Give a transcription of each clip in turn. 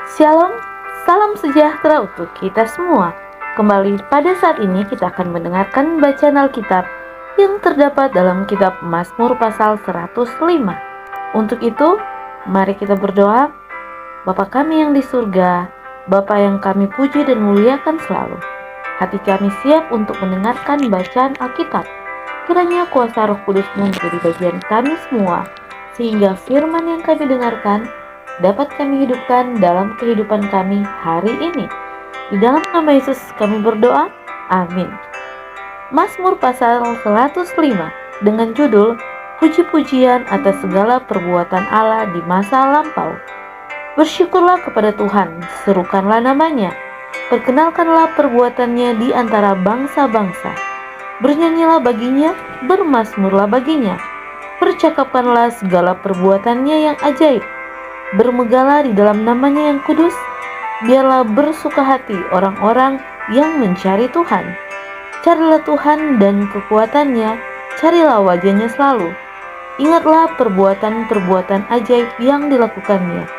Shalom, salam sejahtera untuk kita semua. Kembali pada saat ini kita akan mendengarkan bacaan Alkitab yang terdapat dalam kitab Mazmur pasal 105. Untuk itu, mari kita berdoa. Bapa kami yang di surga, Bapa yang kami puji dan muliakan selalu. Hati kami siap untuk mendengarkan bacaan Alkitab. Kiranya kuasa Roh Kudus-Mu menjadi bagian kami semua, sehingga firman yang kami dengarkan dapat kami hidupkan dalam kehidupan kami hari ini. Di dalam nama Yesus kami berdoa, amin. Mazmur pasal 105 dengan judul Puji-pujian atas segala perbuatan Allah di masa lampau. Bersyukurlah kepada Tuhan, serukanlah namanya, perkenalkanlah perbuatannya di antara bangsa-bangsa. Bernyanyilah baginya, bermazmurlah baginya, percakapkanlah segala perbuatannya yang ajaib. Bermegahlah di dalam namanya yang kudus, biarlah bersuka hati orang-orang yang mencari Tuhan. Carilah Tuhan dan kekuatannya, carilah wajahnya selalu. Ingatlah perbuatan-perbuatan ajaib yang dilakukannya,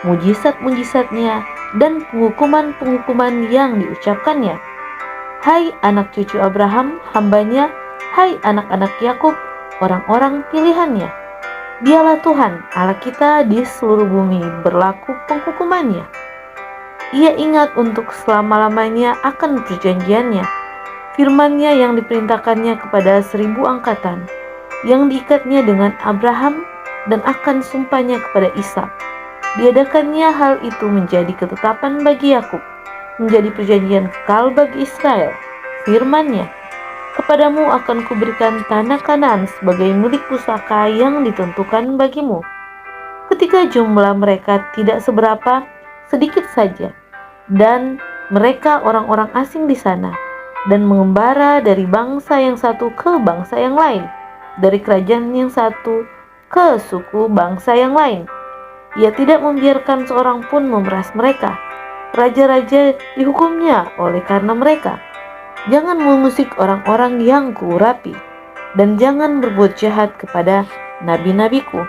mujizat-mujizatnya, dan penghukuman-penghukuman yang diucapkannya. Hai anak cucu Abraham, hambanya, hai anak-anak Yakub, orang-orang pilihannya. Dialah Tuhan Allah kita di seluruh bumi, berlaku penghukumannya. Ia ingat untuk selama-lamanya akan perjanjiannya, firman-Nya yang diperintahkannya kepada 1000 angkatan, yang diikatnya dengan Abraham dan akan sumpahnya kepada Ishak. Diadakannya hal itu menjadi ketetapan bagi Yakub, menjadi perjanjian kekal bagi Israel. Firman-Nya, kepadamu akan kuberikan tanah Kanaan sebagai milik pusaka yang ditentukan bagimu. Ketika jumlah mereka tidak seberapa, sedikit saja, dan mereka orang-orang asing di sana, dan mengembara dari bangsa yang satu ke bangsa yang lain, dari kerajaan yang satu ke suku bangsa yang lain. Ia tidak membiarkan seorang pun memeras mereka. Raja-raja dihukumnya oleh karena mereka. Jangan mengusik orang-orang yang kuurapi, dan jangan berbuat jahat kepada nabi-nabiku.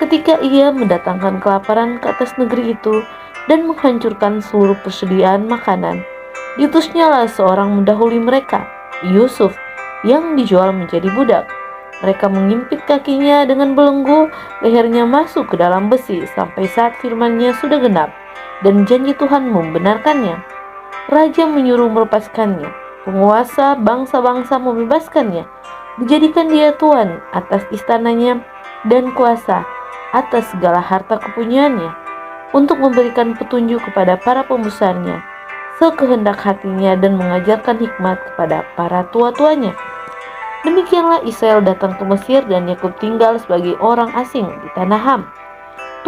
Ketika ia mendatangkan kelaparan ke atas negeri itu dan menghancurkan seluruh persediaan makanan, diutusnyalah seorang mendahului mereka, Yusuf, yang dijual menjadi budak. Mereka mengimpit kakinya dengan belenggu, lehernya masuk ke dalam besi sampai saat firman-Nya sudah genap dan janji Tuhan membenarkannya. Raja menyuruh melepaskannya, penguasa bangsa-bangsa membebaskannya, dijadikan dia tuan atas istananya dan kuasa atas segala harta kepunyaannya, untuk memberikan petunjuk kepada para pembesarnya, sekehendak hatinya, dan mengajarkan hikmat kepada para tua-tuanya. Demikianlah Israel datang ke Mesir dan Yakub tinggal sebagai orang asing di tanah Ham.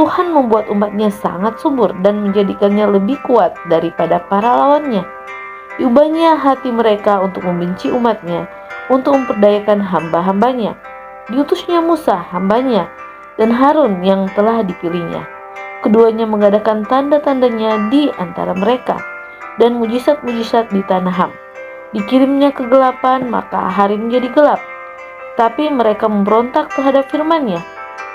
Tuhan membuat umatnya sangat subur dan menjadikannya lebih kuat daripada para lawannya. Diubahnya hati mereka untuk membenci umatnya, untuk memperdayakan hamba-hambanya. Diutusnya Musa, hambanya, dan Harun yang telah dipilihnya. Keduanya mengadakan tanda-tandanya di antara mereka, dan mujizat-mujizat di tanah Ham. Dikirimnya kegelapan, maka hari menjadi gelap. Tapi mereka memberontak terhadap firman-Nya.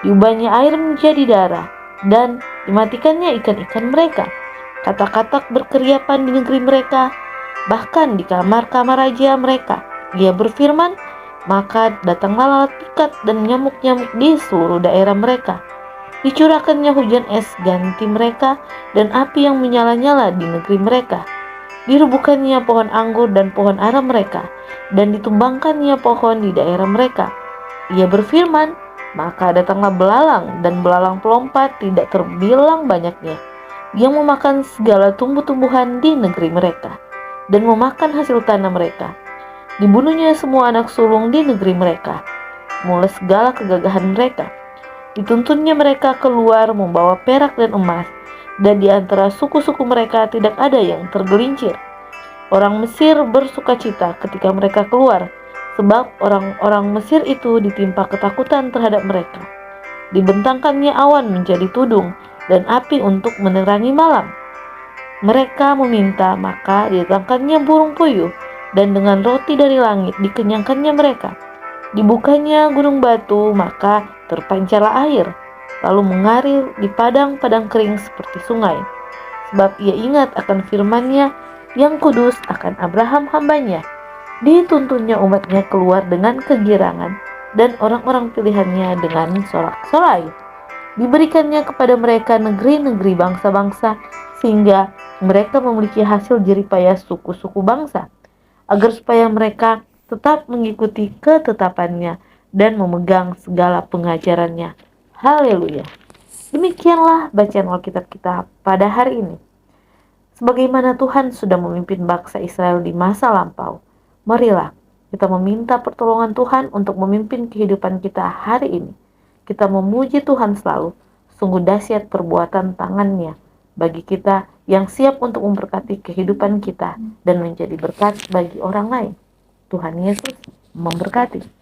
Diubahnya air menjadi darah, dan dimatikannya ikan-ikan mereka. Katak-katak berkeriapan di negeri mereka, bahkan di kamar-kamar raja mereka. Ia berfirman, maka datanglah lalat pikat dan nyamuk-nyamuk di seluruh daerah mereka. Dicurahkannya hujan es ganti mereka, dan api yang menyala-nyala di negeri mereka. Dirubuhkannya pohon anggur dan pohon ara mereka, dan ditumbangkannya pohon di daerah mereka. Ia berfirman, maka datanglah belalang, dan belalang pelompat tidak terbilang banyaknya, yang memakan segala tumbuh-tumbuhan di negeri mereka, dan memakan hasil tanah mereka. Dibunuhnya semua anak sulung di negeri mereka, mulai segala kegagahan mereka. Dituntunnya mereka keluar membawa perak dan emas, dan di antara suku-suku mereka tidak ada yang tergelincir. Orang Mesir bersukacita ketika mereka keluar, sebab orang-orang Mesir itu ditimpa ketakutan terhadap mereka. Dibentangkannya awan menjadi tudung, dan api untuk menerangi malam. Mereka meminta, maka didatangkannya burung puyuh, dan dengan roti dari langit dikenyangkannya mereka. Dibukanya gunung batu, maka terpancarlah air, lalu mengalir di padang-padang kering seperti sungai. sebab ia ingat akan firman-Nya yang kudus akan Abraham hambanya. Dituntunnya umatnya keluar dengan kegirangan, dan orang-orang pilihannya dengan sorak-sorai. Diberikannya kepada mereka negeri-negeri bangsa-bangsa, sehingga mereka memiliki hasil jeripaya suku-suku bangsa, agar supaya mereka tetap mengikuti ketetapannya dan memegang segala pengajarannya. Haleluya. Demikianlah bacaan Alkitab kita pada hari ini. Sebagaimana Tuhan sudah memimpin bangsa Israel di masa lampau, marilah kita meminta pertolongan Tuhan untuk memimpin kehidupan kita hari ini. Kita memuji Tuhan selalu, sungguh dahsyat perbuatan tangan-Nya bagi kita yang siap untuk memberkati kehidupan kita dan menjadi berkat bagi orang lain. Tuhan Yesus memberkati.